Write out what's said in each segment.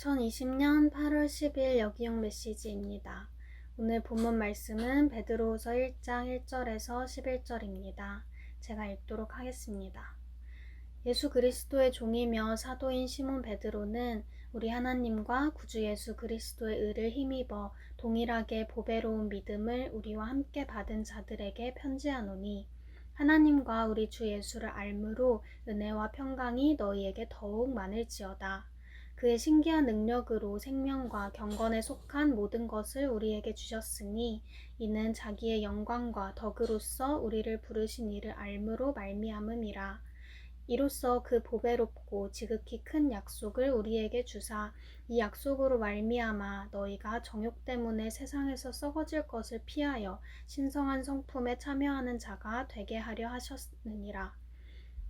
2020년 8월 10일 여기용 메시지입니다. 오늘 본문 말씀은 베드로후서 1장 1절에서 11절입니다. 제가 읽도록 하겠습니다. 예수 그리스도의 종이며 사도인 시몬 베드로는 우리 하나님과 구주 예수 그리스도의 의를 힘입어 동일하게 보배로운 믿음을 우리와 함께 받은 자들에게 편지하노니 하나님과 우리 주 예수를 알므로 은혜와 평강이 너희에게 더욱 많을지어다. 그의 신기한 능력으로 생명과 경건에 속한 모든 것을 우리에게 주셨으니 이는 자기의 영광과 덕으로서 우리를 부르신 이를 알므로 말미암음이라. 이로써 그 보배롭고 지극히 큰 약속을 우리에게 주사 이 약속으로 말미암아 너희가 정욕 때문에 세상에서 썩어질 것을 피하여 신성한 성품에 참여하는 자가 되게 하려 하셨느니라.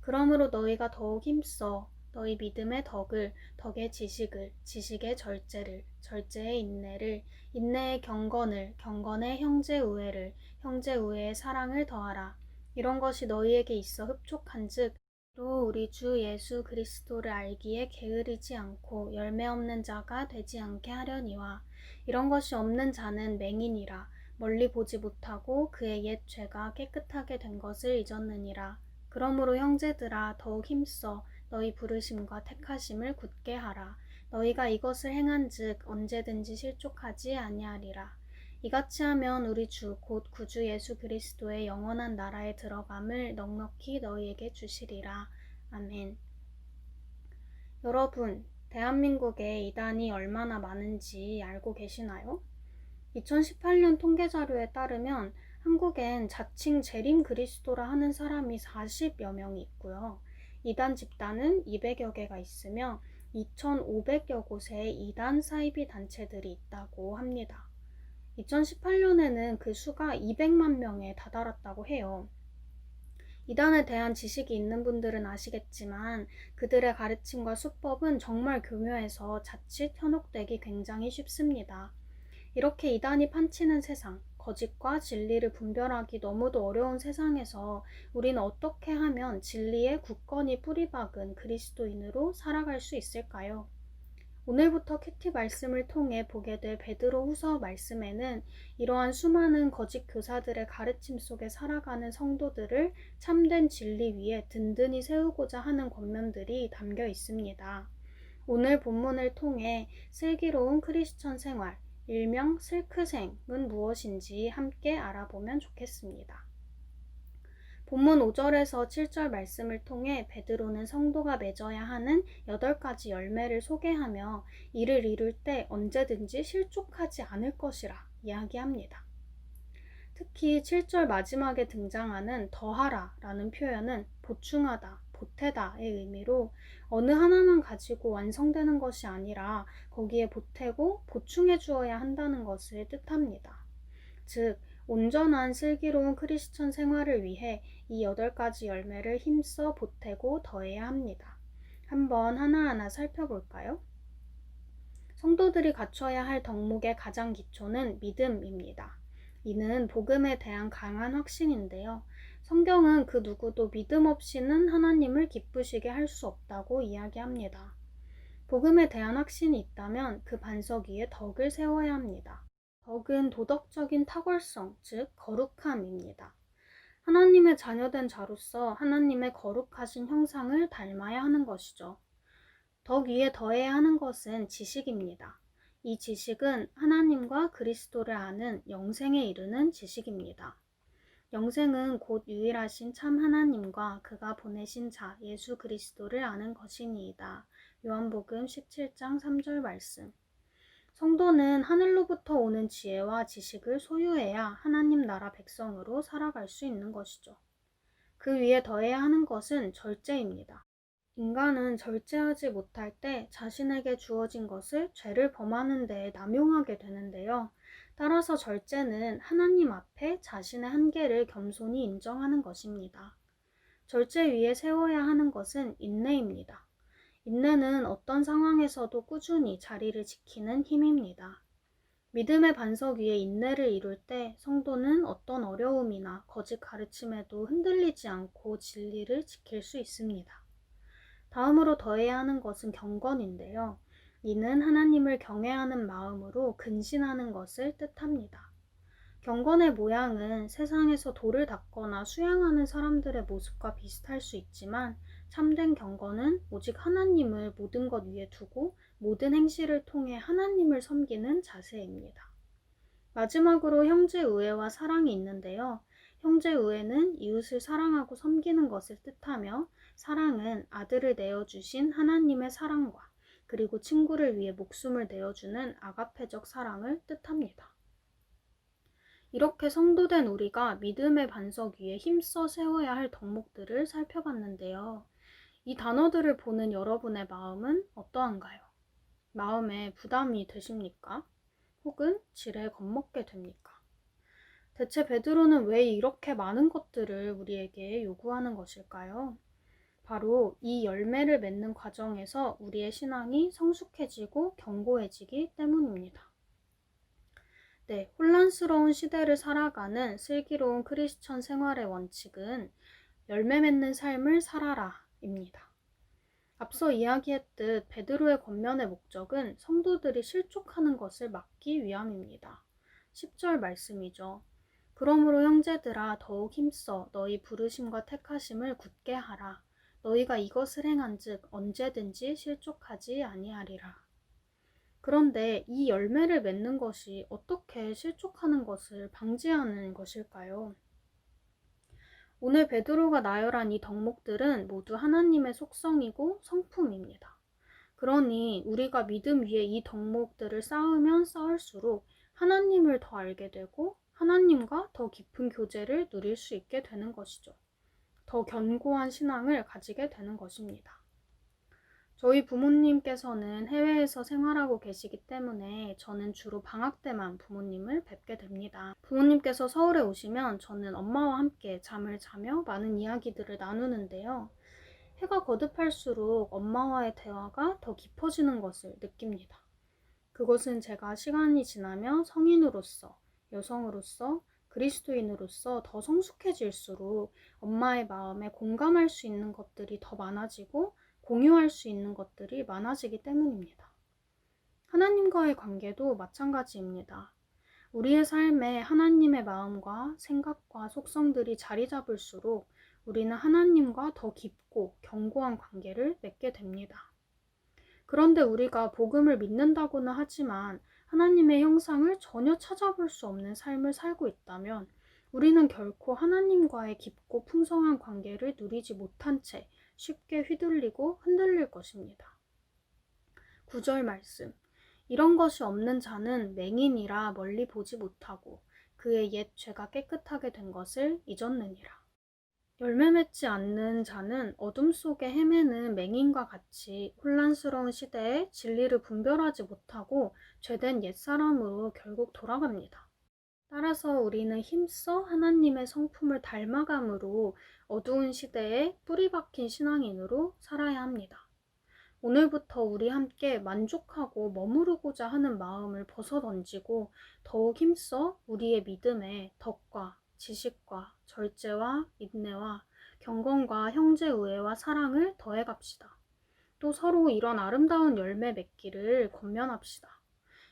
그러므로 너희가 더욱 힘써 너희 믿음의 덕을, 덕의 지식을, 지식의 절제를, 절제의 인내를, 인내의 경건을, 경건의 형제 우애를, 형제 우애의 사랑을 더하라. 이런 것이 너희에게 있어 흡족한즉 또 우리 주 예수 그리스도를 알기에 게으르지 않고 열매 없는 자가 되지 않게 하려니와 이런 것이 없는 자는 맹인이라 멀리 보지 못하고 그의 옛 죄가 깨끗하게 된 것을 잊었느니라. 그러므로 형제들아 더욱 힘써 너희 부르심과 택하심을 굳게 하라. 너희가 이것을 행한즉 언제든지 실족하지 아니하리라. 이같이 하면 우리 주 곧 구주 예수 그리스도의 영원한 나라에 들어감을 넉넉히 너희에게 주시리라. 아멘. 여러분, 대한민국에 이단이 얼마나 많은지 알고 계시나요? 2018년 통계자료에 따르면 한국엔 자칭 재림 그리스도라 하는 사람이 40여 명이 있고요. 이단 집단은 200여 개가 있으며 2,500여 곳에 이단 사이비 단체들이 있다고 합니다. 2018년에는 그 수가 200만 명에 다다랐다고 해요. 이단에 대한 지식이 있는 분들은 아시겠지만 그들의 가르침과 수법은 정말 교묘해서 자칫 현혹되기 굉장히 쉽습니다. 이렇게 이단이 판치는 세상, 거짓과 진리를 분별하기 너무도 어려운 세상에서 우리는 어떻게 하면 진리에 굳건히 뿌리박은 그리스도인으로 살아갈 수 있을까요? 오늘부터 큐티 말씀을 통해 보게 될 베드로 후서 말씀에는 이러한 수많은 거짓 교사들의 가르침 속에 살아가는 성도들을 참된 진리 위에 든든히 세우고자 하는 권면들이 담겨 있습니다. 오늘 본문을 통해 슬기로운 크리스천 생활, 일명 슬크생은 무엇인지 함께 알아보면 좋겠습니다. 본문 5절에서 7절 말씀을 통해 베드로는 성도가 맺어야 하는 8가지 열매를 소개하며 이를 이룰 때 언제든지 실족하지 않을 것이라 이야기합니다. 특히 7절 마지막에 등장하는 더하라 라는 표현은 보충하다, 보태다의 의미로 어느 하나만 가지고 완성되는 것이 아니라 거기에 보태고 보충해 주어야 한다는 것을 뜻합니다. 즉, 온전한 슬기로운 크리스천 생활을 위해 이 8가지 열매를 힘써 보태고 더해야 합니다. 한번 하나하나 살펴볼까요? 성도들이 갖춰야 할 덕목의 가장 기초는 믿음입니다. 이는 복음에 대한 강한 확신인데요. 성경은 그 누구도 믿음 없이는 하나님을 기쁘시게 할 수 없다고 이야기합니다. 복음에 대한 확신이 있다면 그 반석 위에 덕을 세워야 합니다. 덕은 도덕적인 탁월성, 즉 거룩함입니다. 하나님의 자녀된 자로서 하나님의 거룩하신 형상을 닮아야 하는 것이죠. 덕 위에 더해야 하는 것은 지식입니다. 이 지식은 하나님과 그리스도를 아는 영생에 이르는 지식입니다. 영생은 곧 유일하신 참 하나님과 그가 보내신 자 예수 그리스도를 아는 것이니이다. 요한복음 17장 3절 말씀. 성도는 하늘로부터 오는 지혜와 지식을 소유해야 하나님 나라 백성으로 살아갈 수 있는 것이죠. 그 위에 더해야 하는 것은 절제입니다. 인간은 절제하지 못할 때 자신에게 주어진 것을 죄를 범하는 데에 남용하게 되는데요. 따라서 절제는 하나님 앞에 자신의 한계를 겸손히 인정하는 것입니다. 절제 위에 세워야 하는 것은 인내입니다. 인내는 어떤 상황에서도 꾸준히 자리를 지키는 힘입니다. 믿음의 반석 위에 인내를 이룰 때 성도는 어떤 어려움이나 거짓 가르침에도 흔들리지 않고 진리를 지킬 수 있습니다. 다음으로 더해야 하는 것은 경건인데요. 이는 하나님을 경외하는 마음으로 근신하는 것을 뜻합니다. 경건의 모양은 세상에서 돌을 닦거나 수양하는 사람들의 모습과 비슷할 수 있지만 참된 경건은 오직 하나님을 모든 것 위에 두고 모든 행실을 통해 하나님을 섬기는 자세입니다. 마지막으로 형제의회와 사랑이 있는데요. 형제의회는 이웃을 사랑하고 섬기는 것을 뜻하며 사랑은 아들을 내어주신 하나님의 사랑과 그리고 친구를 위해 목숨을 내어주는 아가페적 사랑을 뜻합니다. 이렇게 성도된 우리가 믿음의 반석 위에 힘써 세워야 할 덕목들을 살펴봤는데요. 이 단어들을 보는 여러분의 마음은 어떠한가요? 마음에 부담이 되십니까? 혹은 지레 겁먹게 됩니까? 대체 베드로는 왜 이렇게 많은 것들을 우리에게 요구하는 것일까요? 바로 이 열매를 맺는 과정에서 우리의 신앙이 성숙해지고 견고해지기 때문입니다. 네, 혼란스러운 시대를 살아가는 슬기로운 크리스천 생활의 원칙은 열매 맺는 삶을 살아라입니다. 앞서 이야기했듯 베드로의 권면의 목적은 성도들이 실족하는 것을 막기 위함입니다. 10절 말씀이죠. 그러므로 형제들아 더욱 힘써 너희 부르심과 택하심을 굳게 하라. 너희가 이것을 행한즉 언제든지 실족하지 아니하리라. 그런데 이 열매를 맺는 것이 어떻게 실족하는 것을 방지하는 것일까요? 오늘 베드로가 나열한 이 덕목들은 모두 하나님의 속성이고 성품입니다. 그러니 우리가 믿음 위에 이 덕목들을 쌓으면 쌓을수록 하나님을 더 알게 되고 하나님과 더 깊은 교제를 누릴 수 있게 되는 것이죠. 더 견고한 신앙을 가지게 되는 것입니다. 저희 부모님께서는 해외에서 생활하고 계시기 때문에 저는 주로 방학 때만 부모님을 뵙게 됩니다. 부모님께서 서울에 오시면 저는 엄마와 함께 잠을 자며 많은 이야기들을 나누는데요. 해가 거듭할수록 엄마와의 대화가 더 깊어지는 것을 느낍니다. 그것은 제가 시간이 지나며 성인으로서, 여성으로서, 그리스도인으로서 더 성숙해질수록 엄마의 마음에 공감할 수 있는 것들이 더 많아지고 공유할 수 있는 것들이 많아지기 때문입니다. 하나님과의 관계도 마찬가지입니다. 우리의 삶에 하나님의 마음과 생각과 속성들이 자리 잡을수록 우리는 하나님과 더 깊고 견고한 관계를 맺게 됩니다. 그런데 우리가 복음을 믿는다고는 하지만 하나님의 형상을 전혀 찾아볼 수 없는 삶을 살고 있다면 우리는 결코 하나님과의 깊고 풍성한 관계를 누리지 못한 채 쉽게 휘둘리고 흔들릴 것입니다. 9절 말씀. 이런 것이 없는 자는 맹인이라 멀리 보지 못하고 그의 옛 죄가 깨끗하게 된 것을 잊었느니라. 열매 맺지 않는 자는 어둠 속에 헤매는 맹인과 같이 혼란스러운 시대에 진리를 분별하지 못하고 죄된 옛사람으로 결국 돌아갑니다. 따라서 우리는 힘써 하나님의 성품을 닮아감으로 어두운 시대에 뿌리 박힌 신앙인으로 살아야 합니다. 오늘부터 우리 함께 만족하고 머무르고자 하는 마음을 벗어던지고 더욱 힘써 우리의 믿음에 덕과 지식과 절제와 인내와 경건과 형제의회와 사랑을 더해갑시다. 또 서로 이런 아름다운 열매 맺기를 권면합시다.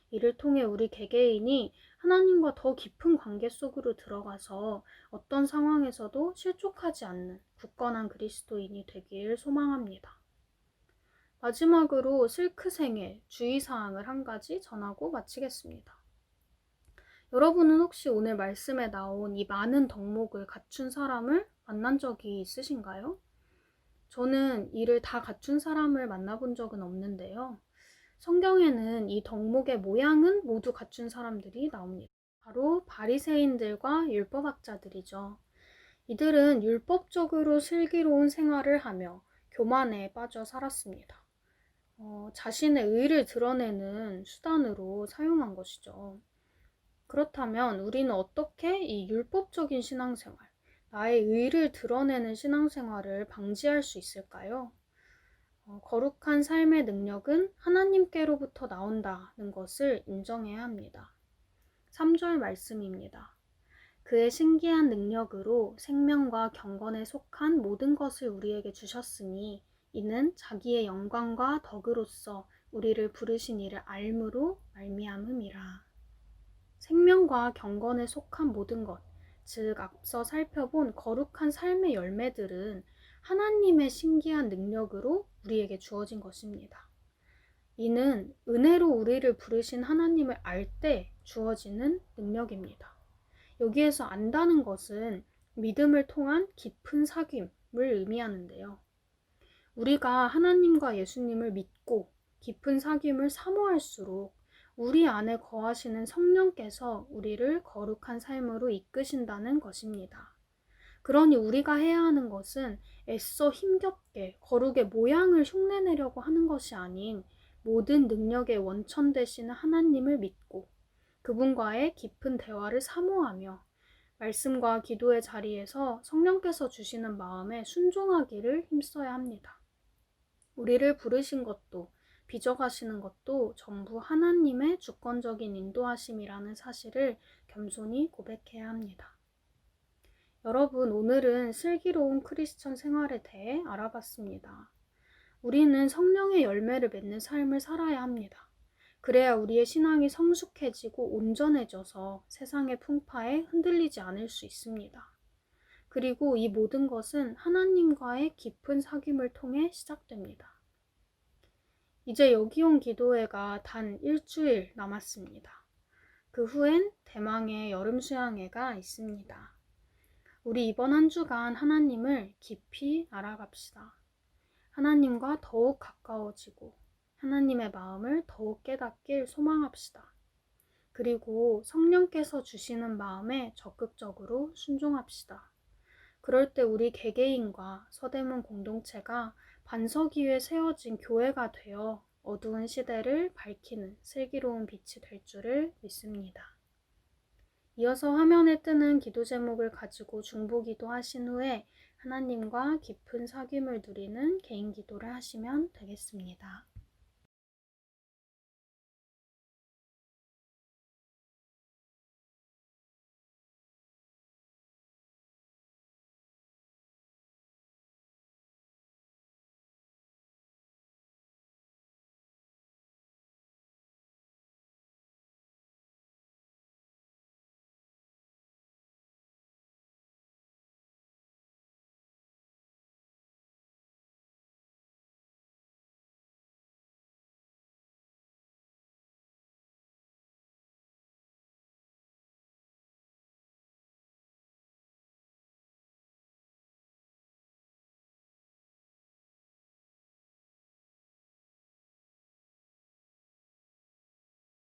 이를 통해 우리 개개인이 하나님과 더 깊은 관계 속으로 들어가서 어떤 상황에서도 실족하지 않는 굳건한 그리스도인이 되길 소망합니다. 마지막으로 실크생애 주의사항을 한 가지 전하고 마치겠습니다. 여러분은 혹시 오늘 말씀에 나온 이 많은 덕목을 갖춘 사람을 만난 적이 있으신가요? 저는 이를 다 갖춘 사람을 만나본 적은 없는데요. 성경에는 이 덕목의 모양은 모두 갖춘 사람들이 나옵니다. 바로 바리새인들과 율법학자들이죠. 이들은 율법적으로 슬기로운 생활을 하며 교만에 빠져 살았습니다. 자신의 의를 드러내는 수단으로 사용한 것이죠. 그렇다면 우리는 어떻게 이 율법적인 신앙생활, 나의 의를 드러내는 신앙생활을 방지할 수 있을까요? 거룩한 삶의 능력은 하나님께로부터 나온다는 것을 인정해야 합니다. 3절 말씀입니다. 그의 신기한 능력으로 생명과 경건에 속한 모든 것을 우리에게 주셨으니 이는 자기의 영광과 덕으로서 우리를 부르신 이를 알므로 말미암음이라. 생명과 경건에 속한 모든 것, 즉 앞서 살펴본 거룩한 삶의 열매들은 하나님의 신기한 능력으로 우리에게 주어진 것입니다. 이는 은혜로 우리를 부르신 하나님을 알 때 주어지는 능력입니다. 여기에서 안다는 것은 믿음을 통한 깊은 사귐을 의미하는데요. 우리가 하나님과 예수님을 믿고 깊은 사귐을 사모할수록 우리 안에 거하시는 성령께서 우리를 거룩한 삶으로 이끄신다는 것입니다. 그러니 우리가 해야 하는 것은 애써 힘겹게 거룩의 모양을 흉내내려고 하는 것이 아닌 모든 능력의 원천 되시는 하나님을 믿고 그분과의 깊은 대화를 사모하며 말씀과 기도의 자리에서 성령께서 주시는 마음에 순종하기를 힘써야 합니다. 우리를 부르신 것도 빚어가시는 것도 전부 하나님의 주권적인 인도하심이라는 사실을 겸손히 고백해야 합니다. 여러분, 오늘은 슬기로운 크리스천 생활에 대해 알아봤습니다. 우리는 성령의 열매를 맺는 삶을 살아야 합니다. 그래야 우리의 신앙이 성숙해지고 온전해져서 세상의 풍파에 흔들리지 않을 수 있습니다. 그리고 이 모든 것은 하나님과의 깊은 사귐을 통해 시작됩니다. 이제 여기 온 기도회가 단 일주일 남았습니다. 그 후엔 대망의 여름 수양회가 있습니다. 우리 이번 한 주간 하나님을 깊이 알아갑시다. 하나님과 더욱 가까워지고 하나님의 마음을 더욱 깨닫길 소망합시다. 그리고 성령께서 주시는 마음에 적극적으로 순종합시다. 그럴 때 우리 개개인과 서대문 공동체가 반석 위에 세워진 교회가 되어 어두운 시대를 밝히는 슬기로운 빛이 될 줄을 믿습니다. 이어서 화면에 뜨는 기도 제목을 가지고 중보기도 하신 후에 하나님과 깊은 사귐을 누리는 개인 기도를 하시면 되겠습니다.